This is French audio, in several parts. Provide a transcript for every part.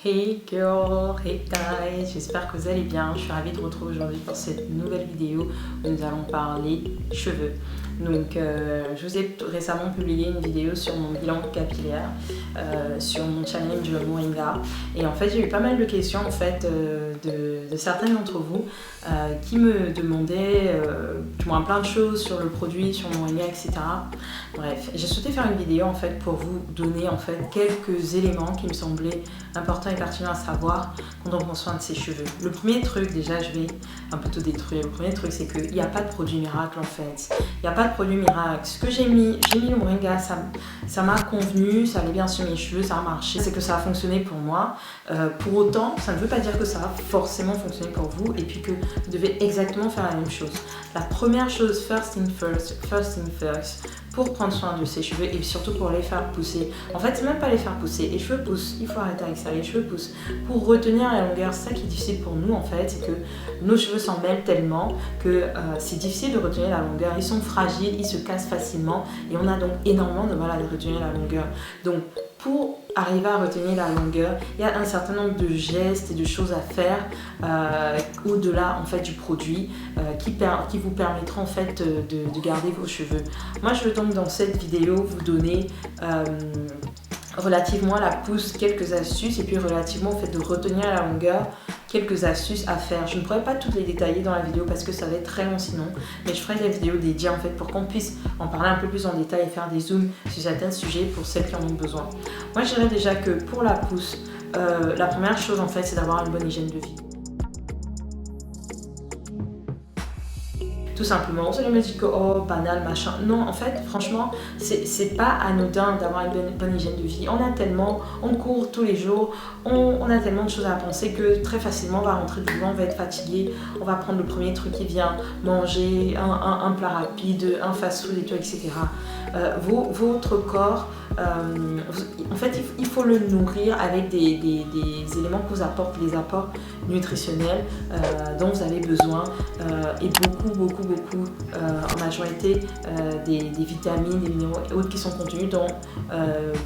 Hey girl, hey guys, j'espère que vous allez bien. Je suis ravie de vous retrouver aujourd'hui pour cette nouvelle vidéo où nous allons parler cheveux. Donc, je vous ai récemment publié une vidéo sur mon bilan capillaire, sur mon challenge Moringa. Et en fait, j'ai eu pas mal de questions en fait, de certains d'entre vous qui me demandaient plein de choses sur le produit, sur Moringa, etc. Bref, j'ai souhaité faire une vidéo en fait pour vous donner en fait quelques éléments qui me semblaient importants et pertinents à savoir quand on prend soin de ses cheveux. Le premier truc, déjà, je vais un peu tout détruire. Le premier truc, c'est qu'il n'y a pas de produit miracle en fait. Il n'y a pas de produit miracle. Ce que j'ai mis le Moringa, ça m'a convenu, ça allait bien sur mes cheveux, ça a marché. C'est que ça a fonctionné pour moi. Pour autant, ça ne veut pas dire que ça va forcément fonctionner pour vous et puis que vous devez exactement faire la même chose. La première chose, first thing first, pour prendre soin de ses cheveux et surtout pour les faire pousser. En fait, c'est même pas les faire pousser. Les cheveux poussent, il faut arrêter avec ça, les cheveux poussent. Pour retenir la longueur, c'est ça qui est difficile pour nous en fait, c'est que nos cheveux s'en mêlent tellement que c'est difficile de retenir la longueur. Ils sont fragiles, ils se cassent facilement et on a donc énormément de mal à retenir la longueur. Donc, pour arriver à retenir la longueur, il y a un certain nombre de gestes et de choses à faire au-delà en fait du produit qui vous permettront en fait de garder vos cheveux. Moi, je veux donc dans cette vidéo vous donner relativement à la pousse quelques astuces et puis relativement au fait de retenir la longueur quelques astuces à faire. Je ne pourrais pas toutes les détailler dans la vidéo parce que ça va être très long sinon, mais je ferai des vidéos dédiées en fait pour qu'on puisse en parler un peu plus en détail et faire des zooms sur certains sujets pour celles qui en ont besoin. Moi je dirais déjà que pour la pousse, la première chose en fait c'est d'avoir une bonne hygiène de vie. Tout simplement, vous allez me dire que oh banal machin. Non, en fait, franchement, c'est pas anodin d'avoir une bonne hygiène de vie. On court tous les jours, on a tellement de choses à penser que très facilement on va rentrer dedans, on va être fatigué, on va prendre le premier truc qui vient, manger un plat rapide, un fast-food et tout, etc. Votre corps, en fait, il faut le nourrir avec des éléments que vous apportent, les apports nutritionnels dont vous avez besoin et beaucoup en majorité des vitamines, des minéraux et autres qui sont contenus dans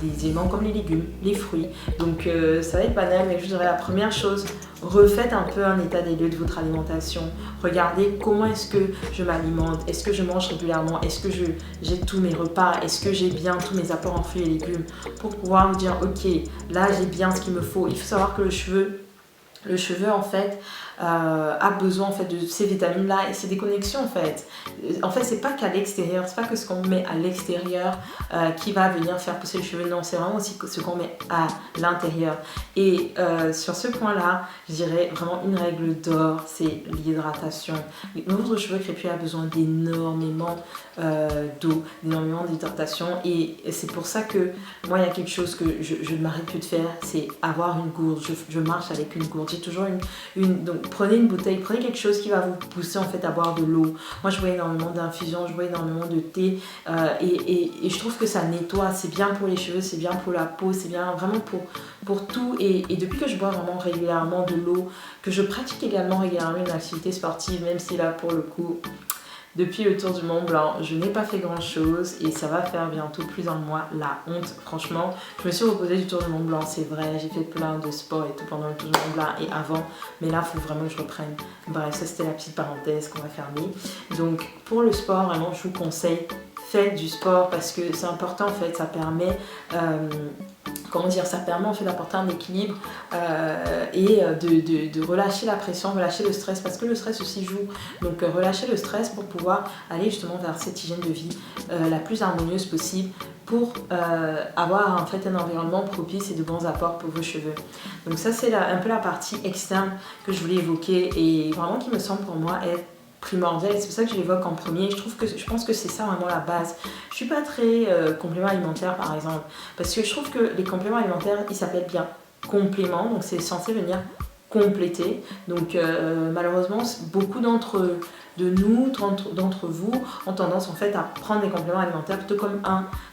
des éléments comme les légumes, les fruits. Donc ça va être banal, mais je dirais la première chose, refaites un peu un état des lieux de votre alimentation. Regardez comment est-ce que je m'alimente, est-ce que je mange régulièrement, est-ce que j'ai tous mes repas, est-ce que j'ai bien tous mes apports en fruits et légumes pour pouvoir vous dire ok, là j'ai bien ce qu'il me faut. Il faut savoir que le cheveu en fait a besoin en fait de ces vitamines là et c'est des connexions en fait. C'est pas qu'à l'extérieur, c'est pas que ce qu'on met à l'extérieur qui va venir faire pousser les cheveux, non, c'est vraiment aussi ce qu'on met à l'intérieur. Et sur ce point là, je dirais vraiment une règle d'or, c'est l'hydratation. Notre cheveu crépus a besoin d'énormément d'eau, d'énormément d'hydratation et c'est pour ça que moi il y a quelque chose que je ne m'arrête plus de faire, c'est avoir une gourde. Je marche avec une gourde, j'ai toujours donc prenez une bouteille, prenez quelque chose qui va vous pousser en fait à boire de l'eau. Moi je bois énormément d'infusions, je bois énormément de thé et je trouve que ça nettoie, c'est bien pour les cheveux, c'est bien pour la peau, c'est bien vraiment pour tout et depuis que je bois vraiment régulièrement de l'eau, que je pratique également régulièrement une activité sportive, même si là pour le coup depuis le Tour du Mont Blanc, je n'ai pas fait grand chose et ça va faire bientôt plus d'un mois, la honte. Franchement, je me suis reposée du Tour du Mont Blanc, c'est vrai, j'ai fait plein de sport et tout pendant le Tour du Mont Blanc et avant, mais là, il faut vraiment que je reprenne. Bref, ça c'était la petite parenthèse qu'on va fermer. Donc, pour le sport, vraiment, je vous conseille, faites du sport parce que c'est important en fait, ça permet... ça permet en fait d'apporter un équilibre et de relâcher la pression, relâcher le stress parce que le stress aussi joue. Donc relâcher le stress pour pouvoir aller justement vers cette hygiène de vie la plus harmonieuse possible pour avoir en fait un environnement propice et de bons apports pour vos cheveux. Donc ça c'est un peu la partie externe que je voulais évoquer et vraiment qui me semble pour moi être primordial et c'est pour ça que je l'évoque en premier. Je pense que c'est ça vraiment la base. Je suis pas très complément alimentaire par exemple parce que je trouve que les compléments alimentaires ils s'appellent bien compléments donc c'est censé venir compléter. Donc malheureusement beaucoup d'entre vous ont tendance en fait à prendre des compléments alimentaires plutôt comme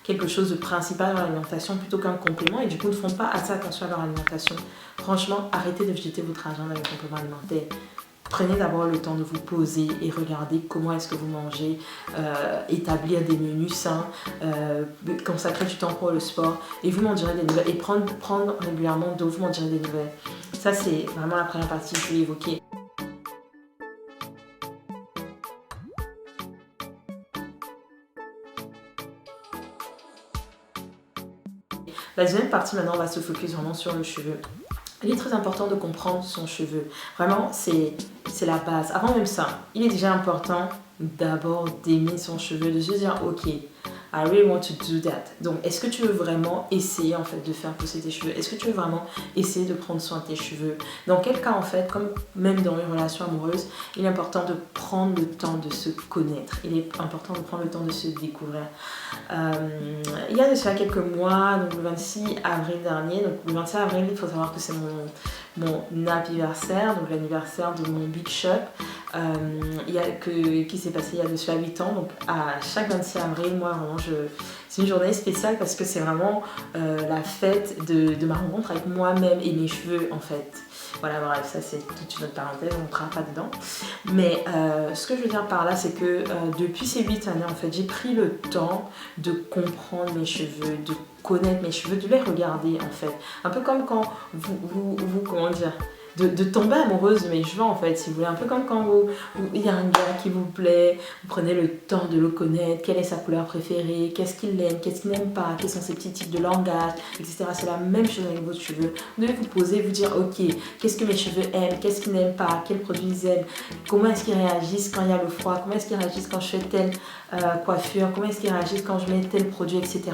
quelque chose de principal dans l'alimentation plutôt qu'un complément et du coup ne font pas assez attention à leur alimentation. Franchement, arrêtez de jeter votre argent dans les compléments alimentaires. Prenez d'abord le temps de vous poser et regarder comment est-ce que vous mangez, établir des menus sains, consacrer du temps pour le sport et vous m'en direz des nouvelles. Et prendre régulièrement d'eau, vous m'en direz des nouvelles. Ça, c'est vraiment la première partie que je vais évoquer. La deuxième partie, maintenant, on va se focus vraiment sur le cheveu. Il est très important de comprendre son cheveu. Vraiment, c'est la base. Avant même ça, il est déjà important d'abord d'aimer son cheveu, de se dire, ok, I really want to do that. Donc, est-ce que tu veux vraiment essayer en fait de faire pousser tes cheveux? Est-ce que tu veux vraiment essayer de prendre soin de tes cheveux? Dans quel cas en fait, comme même dans une relation amoureuse, il est important de prendre le temps de se connaître. Il est important de prendre le temps de se découvrir. Il y a de cela quelques mois, donc le 26 avril dernier, donc le 26 avril, il faut savoir que c'est mon anniversaire, donc l'anniversaire de mon Big Shop. Qui s'est passé il y a de cela 8 ans, donc à chaque 26 avril, moi vraiment c'est une journée spéciale parce que c'est vraiment la fête de ma rencontre avec moi-même et mes cheveux en fait. Voilà, bref, ça c'est toute une autre parenthèse, on ne rentrera pas dedans. Mais ce que je veux dire par là, c'est que depuis ces 8 années, en fait, j'ai pris le temps de comprendre mes cheveux, de connaître mes cheveux, de les regarder en fait. Un peu comme quand vous comment dire, de tomber amoureuse de mes cheveux en fait, si vous voulez, un peu comme quand il y a un gars qui vous plaît, vous prenez le temps de le connaître, quelle est sa couleur préférée, qu'est-ce qu'il aime, qu'est-ce qu'il n'aime pas, quels sont ses petits types de langage, etc. C'est la même chose avec vos cheveux. Vous devez vous poser, vous dire ok, qu'est-ce que mes cheveux aiment, qu'est-ce qu'ils n'aiment pas, quels produits ils aiment, comment est-ce qu'ils réagissent quand il y a le froid, comment est-ce qu'ils réagissent quand je fais telle coiffure, comment est-ce qu'ils réagissent quand je mets tel produit, etc.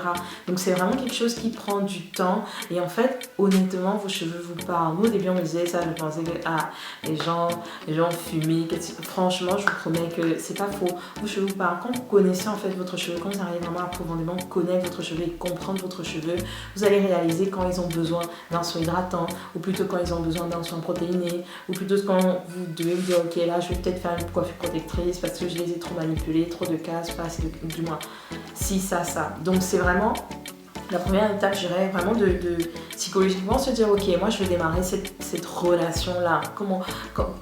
Donc c'est vraiment quelque chose qui prend du temps et en fait, honnêtement, vos cheveux vous parlent. Moi au début on me disait ça, je pensais que les gens fumés, franchement je vous promets que c'est pas faux. Vos cheveux vous parlent. Quand vous connaissez en fait votre cheveu, quand vous arrivez vraiment à profondément connaître votre cheveu et comprendre votre cheveu, vous allez réaliser quand ils ont besoin d'un soin hydratant ou plutôt quand ils ont besoin d'un soin protéiné ou plutôt quand vous devez vous dire ok là je vais peut-être faire une coiffure protectrice parce que je les ai trop manipulés, trop de cases, pas assez du moins si ça. Donc c'est vraiment la première étape, je dirais, vraiment de psychologiquement se dire ok, moi je vais démarrer cette relation là, comme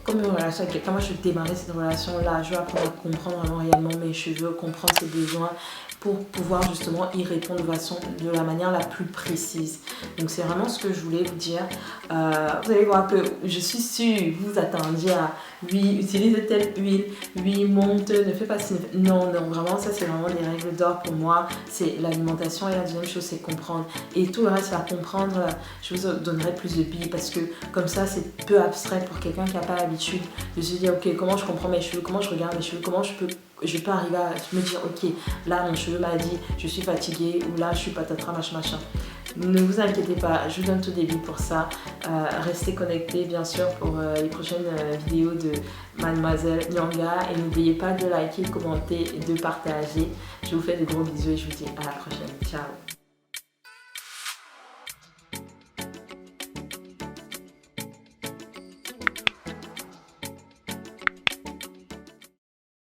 une relation avec quelqu'un, moi je vais démarrer cette relation là, je vais apprendre à comprendre vraiment réellement mes cheveux, comprendre ses besoins pour pouvoir justement y répondre de la manière la plus précise. Donc c'est vraiment ce que je voulais vous dire. Vous allez voir que je suis sûre, vous attendiez à oui, utilise telle huile, oui, monte, ne fais pas ci. Non, vraiment, ça c'est vraiment des règles d'or pour moi. C'est l'alimentation et la deuxième chose, c'est comprendre. Et tout le reste, à comprendre, je vous donnerai plus de billes parce que comme ça, c'est peu abstrait pour quelqu'un qui n'a pas l'habitude de se dire, ok, comment je comprends mes cheveux, comment je regarde mes cheveux, comment je peux arriver à me dire, ok, là mon cheveu m'a dit, je suis fatiguée ou là je suis patatras, machin. Ne vous inquiétez pas, je vous donne tout début pour ça. Restez connectés bien sûr pour les prochaines vidéos de Mademoiselle Nyanga et n'oubliez pas de liker, de commenter et de partager. Je vous fais de gros bisous et je vous dis à la prochaine. Ciao.